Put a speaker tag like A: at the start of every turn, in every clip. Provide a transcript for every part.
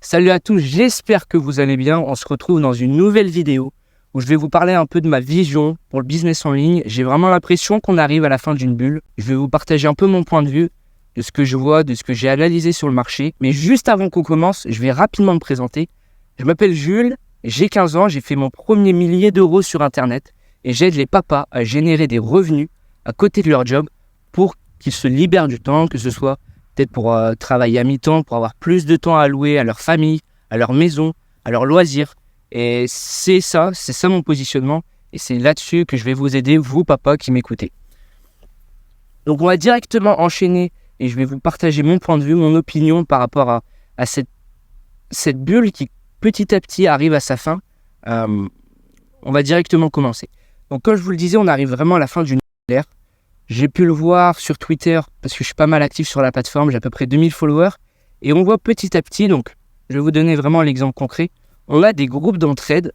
A: Salut à tous, j'espère que vous allez bien. On se retrouve dans une nouvelle vidéo où je vais vous parler un peu de ma vision pour le business en ligne. J'ai vraiment l'impression qu'on arrive à la fin d'une bulle. Je vais vous partager un peu mon point de vue, de ce que je vois, de ce que j'ai analysé sur le marché. Mais juste avant qu'on commence, je vais rapidement me présenter. Je m'appelle Jules, j'ai 15 ans, j'ai fait mon premier millier d'euros sur Internet et j'aide les papas à générer des revenus à côté de leur job pour qu'ils se libèrent du temps, que ce soit peut-être pour travailler à mi-temps, pour avoir plus de temps à allouer à leur famille, à leur maison, à leurs loisirs. Et c'est ça mon positionnement. Et c'est là-dessus que je vais vous aider, vous papas qui m'écoutez. Donc on va directement enchaîner et je vais vous partager mon point de vue, mon opinion par rapport à cette bulle qui petit à petit arrive à sa fin. On va directement commencer. Donc comme je vous le disais, on arrive vraiment à la fin d'une ère. J'ai pu le voir sur Twitter parce que je suis pas mal actif sur la plateforme, j'ai à peu près 2000 followers. Et on voit petit à petit, donc je vais vous donner vraiment l'exemple concret. On a des groupes d'entraide,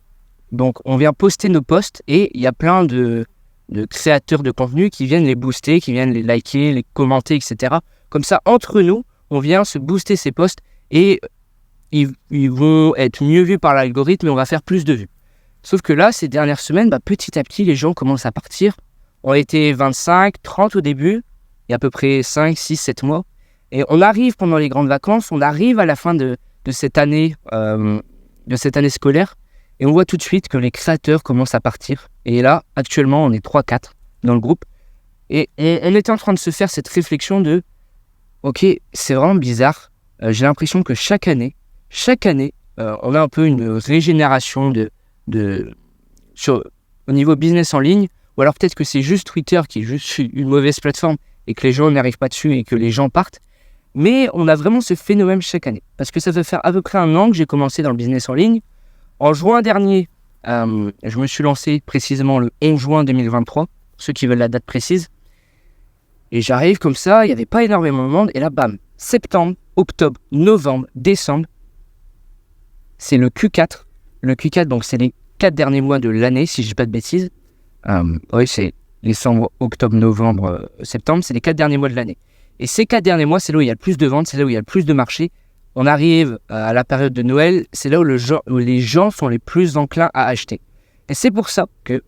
A: donc on vient poster nos posts et il y a plein de créateurs de contenu qui viennent les booster, qui viennent les liker, les commenter, etc. Comme ça, entre nous, on vient se booster ces posts et ils vont être mieux vus par l'algorithme et on va faire plus de vues. Sauf que là, ces dernières semaines, petit à petit, les gens commencent à partir. On était 25, 30 au début, il y a à peu près 5, 6, 7 mois. Et on arrive pendant les grandes vacances, on arrive à la fin de cette année scolaire. Et on voit tout de suite que les créateurs commencent à partir. Et là, actuellement, on est 3-4 dans le groupe. Et on était en train de se faire cette réflexion de « Ok, c'est vraiment bizarre. J'ai l'impression que chaque année, on a un peu une régénération au niveau business en ligne. Ou alors peut-être que c'est juste Twitter qui est juste une mauvaise plateforme et que les gens n'arrivent pas dessus et que les gens partent. Mais on a vraiment ce phénomène chaque année. Parce que ça fait faire à peu près 1 an que j'ai commencé dans le business en ligne. En juin dernier, je me suis lancé précisément le 11 juin 2023, pour ceux qui veulent la date précise. Et j'arrive comme ça, il n'y avait pas énormément de monde. Et là, bam, septembre, octobre, novembre, décembre, c'est le Q4. Le Q4, donc c'est les 4 derniers mois de l'année, si je ne dis pas de bêtises. Oui, c'est décembre, octobre, novembre, septembre, c'est les 4 derniers mois de l'année. Et ces 4 derniers mois, c'est là où il y a le plus de ventes, c'est là où il y a le plus de marché. On arrive à la période de Noël, c'est là où les gens sont les plus enclins à acheter. Et c'est pour ça que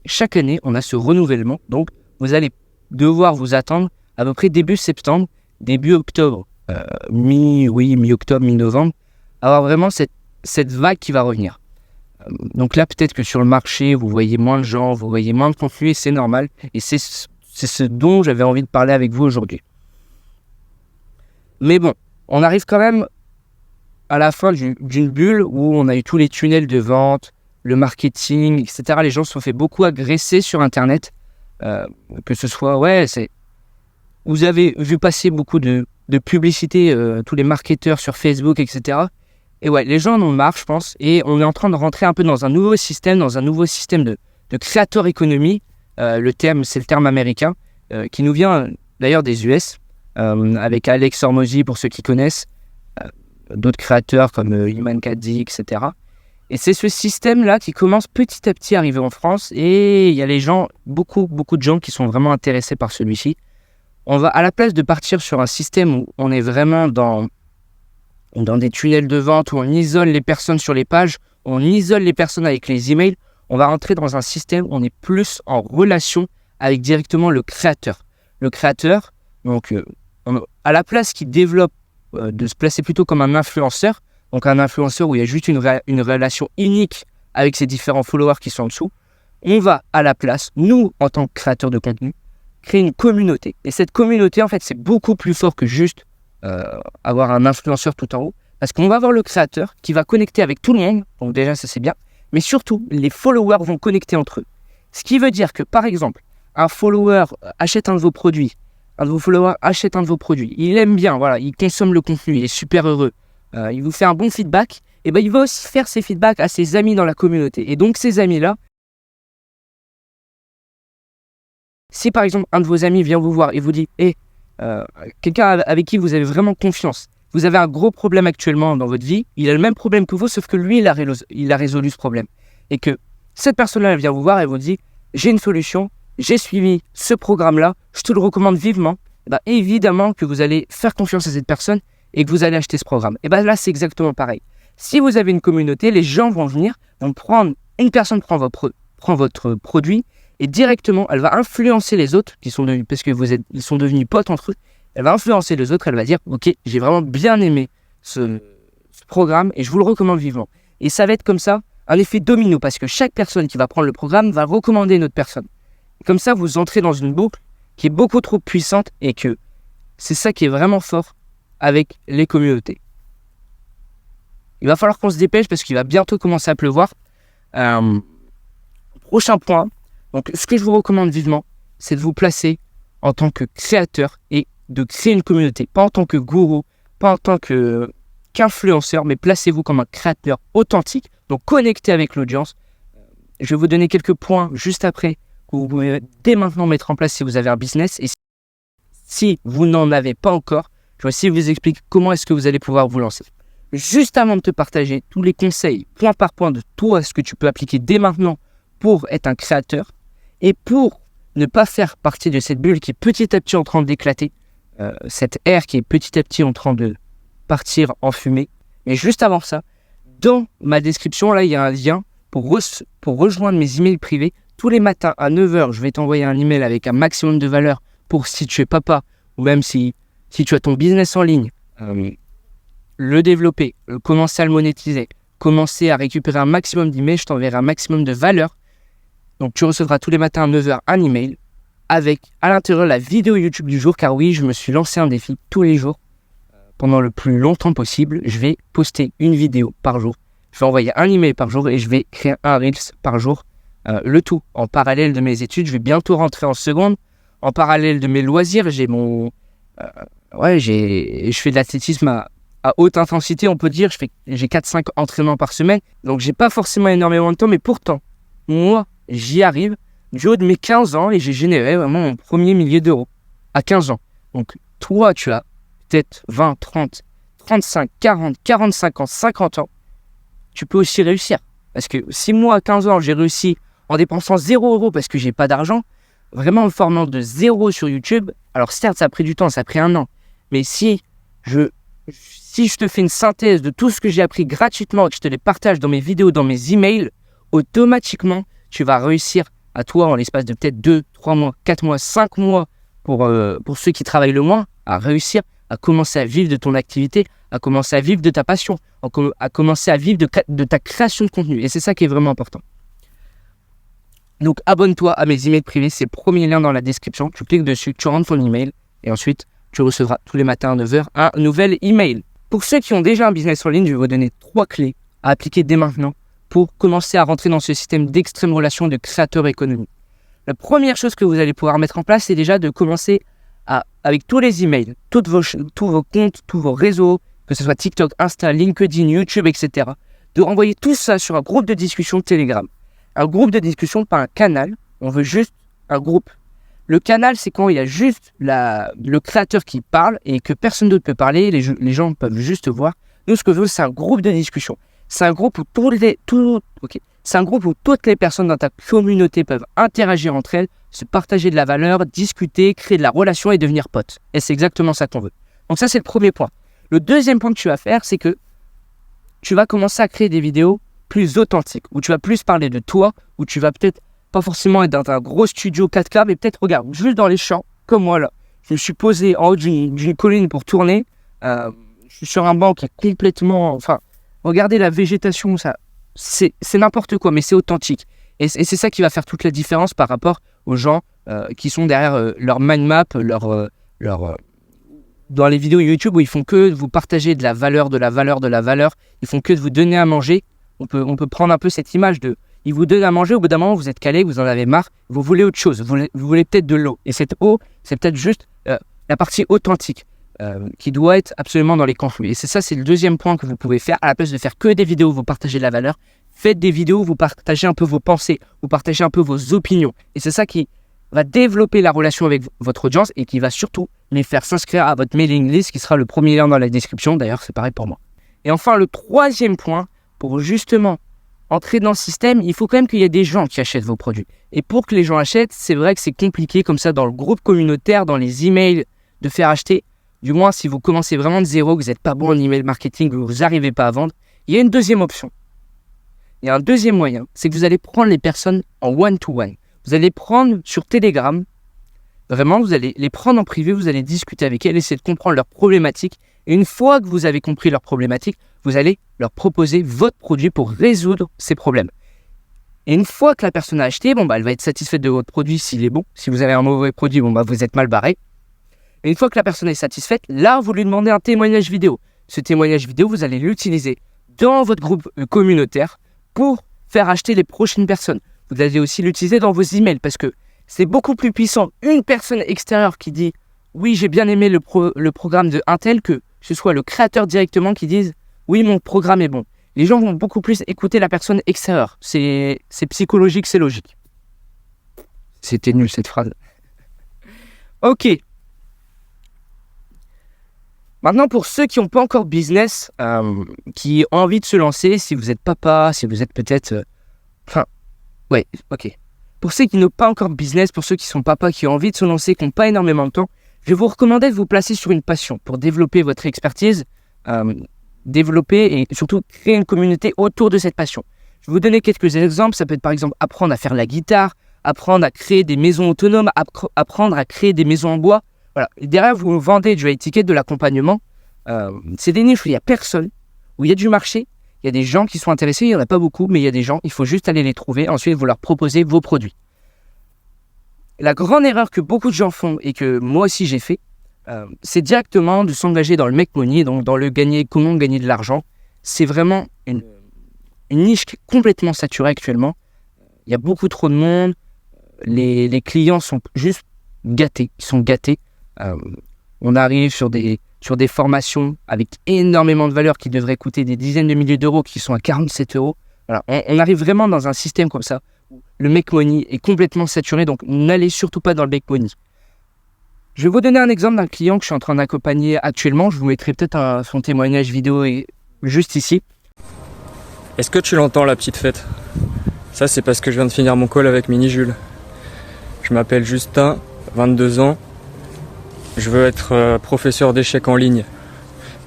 A: chaque année, on a ce renouvellement. Donc, vous allez devoir vous attendre à peu près début septembre, début octobre, mi-octobre, mi-novembre, avoir vraiment cette vague qui va revenir. Donc là, peut-être que sur le marché, vous voyez moins de gens, vous voyez moins de contenu et c'est normal. Et c'est ce dont j'avais envie de parler avec vous aujourd'hui. Mais bon, on arrive quand même à la fin d'une bulle où on a eu tous les tunnels de vente, le marketing, etc. Les gens se sont fait beaucoup agresser sur Internet. Que ce soit, vous avez vu passer beaucoup de publicités, tous les marketeurs sur Facebook, etc. Et les gens en ont marre, je pense, et on est en train de rentrer un peu dans un nouveau système de creator economy. C'est le terme américain, qui nous vient d'ailleurs des US, avec Alex Hormozy pour ceux qui connaissent, d'autres créateurs comme Iman Kadzi, etc. Et c'est ce système-là qui commence petit à petit à arriver en France, et il y a les gens, beaucoup de gens qui sont vraiment intéressés par celui-ci. On va, à la place de partir sur un système où on est vraiment dans des tunnels de vente où on isole les personnes sur les pages, on isole les personnes avec les emails, on va rentrer dans un système où on est plus en relation avec directement le créateur. Le créateur, donc à la place qu'il développe de se placer plutôt comme un influenceur, donc un influenceur où il y a juste une relation unique avec ses différents followers qui sont en dessous, on va à la place, nous en tant que créateurs de contenu, créer une communauté. Et cette communauté, en fait, c'est beaucoup plus fort que juste avoir un influenceur tout en haut, parce qu'on va avoir le créateur qui va connecter avec tout le monde, donc déjà ça c'est bien, mais surtout les followers vont connecter entre eux. Ce qui veut dire que par exemple, un follower achète un de vos produits, il aime bien, il consomme le contenu, il est super heureux, il vous fait un bon feedback, et il va aussi faire ses feedbacks à ses amis dans la communauté. Et donc ces amis-là, si par exemple un de vos amis vient vous voir et vous dit quelqu'un avec qui vous avez vraiment confiance, vous avez un gros problème actuellement dans votre vie, il a le même problème que vous, sauf que lui, il a résolu ce problème. Et que cette personne-là, elle vient vous voir et vous dit « J'ai une solution, j'ai suivi ce programme-là, je te le recommande vivement. » Évidemment que vous allez faire confiance à cette personne et que vous allez acheter ce programme. Et bien là, c'est exactement pareil. Si vous avez une communauté, les gens vont venir, une personne prend votre produit et directement, elle va influencer les autres qui sont devenus, parce que ils sont devenus potes entre eux. Elle va influencer les autres, elle va dire, ok, j'ai vraiment bien aimé ce programme et je vous le recommande vivement. Et ça va être comme ça, un effet domino, parce que chaque personne qui va prendre le programme va recommander une autre personne. Comme ça, vous entrez dans une boucle qui est beaucoup trop puissante et que c'est ça qui est vraiment fort avec les communautés. Il va falloir qu'on se dépêche parce qu'il va bientôt commencer à pleuvoir. Prochain point, donc ce que je vous recommande vivement, c'est de vous placer en tant que créateur et de créer une communauté. Pas en tant que gourou, pas en tant qu'influenceur, mais placez-vous comme un créateur authentique, donc connecté avec l'audience. Je vais vous donner quelques points juste après que vous pouvez dès maintenant mettre en place si vous avez un business. Et si vous n'en avez pas encore, je vais aussi vous expliquer comment est-ce que vous allez pouvoir vous lancer. Juste avant de te partager tous les conseils, point par point, de tout ce que tu peux appliquer dès maintenant pour être un créateur et pour ne pas faire partie de cette bulle qui est petit à petit en train d'éclater, cette ère qui est petit à petit en train de partir en fumée. Mais juste avant ça, dans ma description, là, il y a un lien pour rejoindre mes emails privés. Tous les matins à 9h, je vais t'envoyer un email avec un maximum de valeur pour si tu es papa ou même si tu as ton business en ligne, le développer, commencer à le monétiser, commencer à récupérer un maximum d'emails, je t'enverrai un maximum de valeur. Donc tu recevras tous les matins à 9h un email avec à l'intérieur la vidéo YouTube du jour, car oui, je me suis lancé un défi tous les jours. Pendant le plus longtemps possible, je vais poster une vidéo par jour. Je vais envoyer un email par jour et je vais créer un Reels par jour. Le tout en parallèle de mes études. Je vais bientôt rentrer en seconde. En parallèle de mes loisirs, j'ai je fais de l'athlétisme à haute intensité, on peut dire. J'ai 4-5 entraînements par semaine. Donc, j'ai pas forcément énormément de temps, mais pourtant, moi, j'y arrive du haut de mes 15 ans et j'ai généré vraiment mon premier millier d'euros à 15 ans. Donc, toi, tu as peut-être 20, 30, 35, 40, 45 ans, 50 ans. Tu peux aussi réussir. Parce que si moi, à 15 ans, j'ai réussi en dépensant 0 € parce que j'ai pas d'argent, vraiment en me formant de 0 sur YouTube, alors certes, ça a pris du temps, ça a pris 1 an. Mais si je te fais une synthèse de tout ce que j'ai appris gratuitement et que je te les partage dans mes vidéos, dans mes emails, automatiquement, tu vas réussir à toi, en l'espace de peut-être 2, 3 mois, 4 mois, 5 mois, pour ceux qui travaillent le moins, à réussir à commencer à vivre de ton activité, à commencer à vivre de ta passion, à commencer à vivre de ta création de contenu. Et c'est ça qui est vraiment important. Donc, abonne-toi à mes emails privés, c'est le premier lien dans la description. Tu cliques dessus, tu rentres ton email et ensuite, tu recevras tous les matins à 9h un nouvel email. Pour ceux qui ont déjà un business en ligne, je vais vous donner 3 clés à appliquer dès maintenant pour commencer à rentrer dans ce système d'extrême relation de créateur économique. La première chose que vous allez pouvoir mettre en place, c'est déjà de commencer avec tous les emails, tous vos comptes, tous vos réseaux, que ce soit TikTok, Insta, LinkedIn, YouTube, etc., de renvoyer tout ça sur un groupe de discussion Telegram. Un groupe de discussion, pas un canal. On veut juste un groupe. Le canal, c'est quand il y a juste le créateur qui parle et que personne d'autre peut parler. Les gens peuvent juste voir. Nous, ce que je veux, c'est un groupe de discussion. C'est un groupe où c'est un groupe où toutes les personnes dans ta communauté peuvent interagir entre elles, se partager de la valeur, discuter, créer de la relation et devenir potes. Et c'est exactement ça qu'on veut. Donc ça, c'est le premier point. Le deuxième point que tu vas faire, c'est que tu vas commencer à créer des vidéos plus authentiques, où tu vas plus parler de toi, où tu vas peut-être pas forcément être dans un gros studio 4K, mais peut-être, regarde, juste dans les champs, comme moi là. Je me suis posé en haut d'une colline pour tourner. Je suis sur un banc qui est complètement... Enfin, regardez la végétation, ça, c'est n'importe quoi, mais c'est authentique. Et c'est ça qui va faire toute la différence par rapport aux gens qui sont derrière leur mind map, dans les vidéos YouTube où ils font que de vous partager de la valeur, ils font que de vous donner à manger. On peut prendre un peu cette image de... Ils vous donnent à manger, au bout d'un moment, vous êtes calé, vous en avez marre, vous voulez autre chose, vous voulez peut-être de l'eau. Et cette eau, c'est peut-être juste la partie authentique qui doit être absolument dans les contenus. Et c'est le deuxième point que vous pouvez faire. À la place de faire que des vidéos où vous partagez de la valeur, faites des vidéos où vous partagez un peu vos pensées, vous partagez un peu vos opinions. Et c'est ça qui va développer la relation avec votre audience et qui va surtout les faire s'inscrire à votre mailing list, qui sera le premier lien dans la description. D'ailleurs, c'est pareil pour moi. Et enfin, le troisième point, pour justement entrer dans le système, il faut quand même qu'il y ait des gens qui achètent vos produits. Et pour que les gens achètent, c'est vrai que c'est compliqué comme ça dans le groupe communautaire, dans les emails, de faire acheter. du moins si vous commencez vraiment de zéro, que vous n'êtes pas bon en email marketing, que vous n'arrivez pas à vendre, il y a une deuxième option. Il y a un deuxième moyen, c'est que vous allez prendre les personnes en one-to-one. Vous allez les prendre sur Telegram. Vraiment, vous allez les prendre en privé, vous allez discuter avec elles, essayer de comprendre leurs problématiques. Et une fois que vous avez compris leurs problématiques, vous allez leur proposer votre produit pour résoudre ces problèmes. Et une fois que la personne a acheté, elle va être satisfaite de votre produit s'il est bon. Si vous avez un mauvais produit, vous êtes mal barré. Et une fois que la personne est satisfaite, là, vous lui demandez un témoignage vidéo. Ce témoignage vidéo, vous allez l'utiliser dans votre groupe communautaire pour faire acheter les prochaines personnes. Vous allez aussi l'utiliser dans vos emails parce que c'est beaucoup plus puissant. Une personne extérieure qui dit « Oui, j'ai bien aimé le programme de Intel » que ce soit le créateur directement qui dise « Oui, mon programme est bon ». Les gens vont beaucoup plus écouter la personne extérieure. C'est psychologique, c'est logique. C'était nul cette phrase. Ok. Maintenant, pour ceux qui n'ont pas encore business, qui ont envie de se lancer, si vous êtes papa, si vous êtes peut-être... Pour ceux qui n'ont pas encore business, pour ceux qui sont papas, qui ont envie de se lancer, qui n'ont pas énormément de temps, je vais vous recommander de vous placer sur une passion pour développer votre expertise, développer et surtout créer une communauté autour de cette passion. Je vais vous donner quelques exemples. Ça peut être par exemple apprendre à faire la guitare, apprendre à créer des maisons autonomes, apprendre à créer des maisons en bois. Voilà. Et derrière, vous vendez du high ticket, de l'accompagnement. C'est des niches où il n'y a personne, où il y a du marché. Il y a des gens qui sont intéressés, il n'y en a pas beaucoup, mais il y a des gens, il faut juste aller les trouver. Ensuite, vous leur proposez vos produits. La grande erreur que beaucoup de gens font et que moi aussi j'ai fait, c'est directement de s'engager dans le make money, donc dans le comment gagner de l'argent. C'est vraiment une niche qui est complètement saturée actuellement. Il y a beaucoup trop de monde. Les clients sont juste gâtés. Ils sont gâtés. On arrive sur des formations avec énormément de valeur qui devraient coûter des dizaines de milliers d'euros qui sont à 47 euros. Voilà. On arrive vraiment dans un système comme ça. Le make money est complètement saturé, donc n'allez surtout pas dans le make money. Je vais vous donner un exemple d'un client que je suis en train d'accompagner actuellement. Je vous mettrai peut-être son témoignage vidéo juste ici.
B: Est-ce que tu l'entends, la petite fête? Ça, c'est parce que je viens de finir mon call avec Mini Jules. Je m'appelle Justin, 22 ans. Je veux être professeur d'échecs en ligne.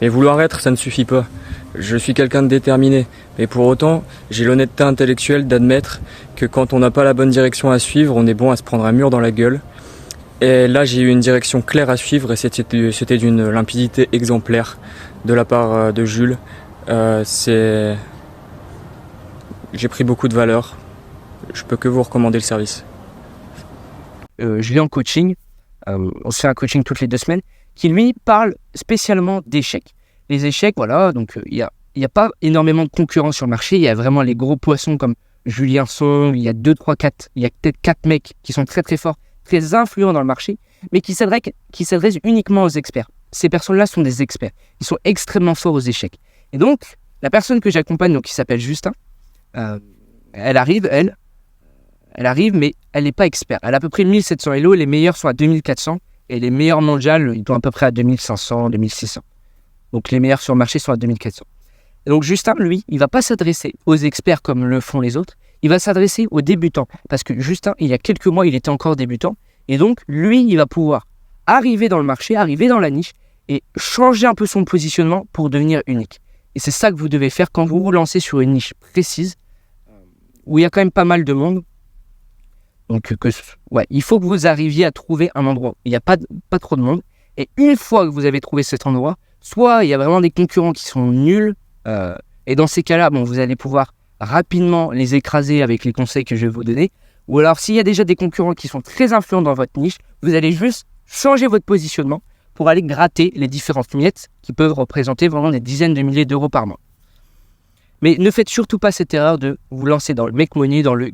B: Mais vouloir être, ça ne suffit pas. Je suis quelqu'un de déterminé. Mais pour autant, j'ai l'honnêteté intellectuelle d'admettre que quand on n'a pas la bonne direction à suivre, on est bon à se prendre un mur dans la gueule. Et là, j'ai eu une direction claire à suivre et c'était d'une limpidité exemplaire de la part de Jules. J'ai pris beaucoup de valeur. Je peux que vous recommander le service.
A: Je l'ai en coaching. On se fait un coaching toutes les 2 semaines qui, lui, parle spécialement d'échecs. Les échecs, voilà, donc il y a pas énormément de concurrents sur le marché. Il y a vraiment les gros poissons comme Julien Song, il y a 2, 3, 4, il y a peut-être 4 mecs qui sont très très forts, très influents dans le marché, mais qui s'adressent uniquement aux experts. Ces personnes-là sont des experts. Ils sont extrêmement forts aux échecs. Et donc, la personne que j'accompagne, donc, qui s'appelle Justin, elle arrive, mais elle n'est pas experte. Elle a à peu près 1700 Elo, les meilleurs sont à 2400, et les meilleurs mondiales, ils sont à peu près à 2500, 2600. Donc les meilleurs sur le marché sont à 2400. Et donc Justin, lui, il ne va pas s'adresser aux experts comme le font les autres, il va s'adresser aux débutants. Parce que Justin, il y a quelques mois, il était encore débutant, et donc lui, il va pouvoir arriver dans le marché, arriver dans la niche, et changer un peu son positionnement pour devenir unique. Et c'est ça que vous devez faire quand vous vous lancez sur une niche précise, où il y a quand même pas mal de monde. Donc, il faut que vous arriviez à trouver un endroit où il n'y a pas trop de monde. Et une fois que vous avez trouvé cet endroit, soit il y a vraiment des concurrents qui sont nuls, et dans ces cas-là, vous allez pouvoir rapidement les écraser avec les conseils que je vais vous donner. Ou alors, s'il y a déjà des concurrents qui sont très influents dans votre niche, vous allez juste changer votre positionnement pour aller gratter les différentes miettes qui peuvent représenter vraiment des dizaines de milliers d'euros par mois. Mais ne faites surtout pas cette erreur de vous lancer dans le make money, dans le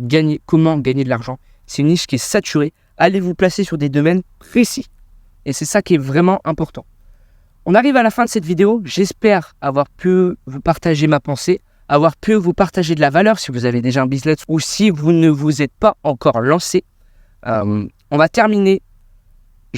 A: comment gagner de l'argent. C'est une niche qui est saturée. Allez vous placer sur des domaines précis. Et c'est ça qui est vraiment important. On arrive à la fin de cette vidéo. J'espère avoir pu vous partager ma pensée, avoir pu vous partager de la valeur si vous avez déjà un business ou si vous ne vous êtes pas encore lancé. Je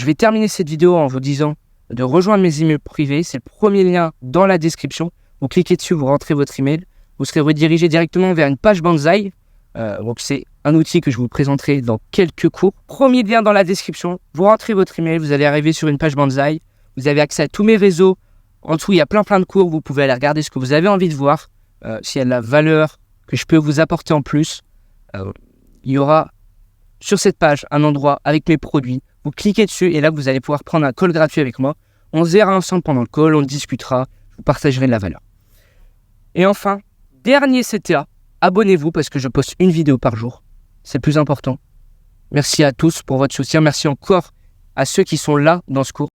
A: vais terminer cette vidéo en vous disant de rejoindre mes emails privés. C'est le premier lien dans la description. Vous cliquez dessus, vous rentrez votre email. Vous serez redirigé directement vers une page Banzai. Donc c'est un outil que je vous présenterai dans quelques cours. Premier lien dans la description. Vous rentrez votre email, vous allez arriver sur une page Banzai. Vous avez accès à tous mes réseaux. En dessous, il y a plein de cours. Vous pouvez aller regarder ce que vous avez envie de voir. S'il y a de la valeur que je peux vous apporter en plus, il y aura sur cette page un endroit avec mes produits. Vous cliquez dessus et là, vous allez pouvoir prendre un call gratuit avec moi. On se verra ensemble pendant le call, on discutera, je vous partagerai de la valeur. Et enfin, dernier CTA, abonnez-vous parce que je poste une vidéo par jour. C'est le plus important. Merci à tous pour votre soutien. Merci encore à ceux qui sont là dans ce cours.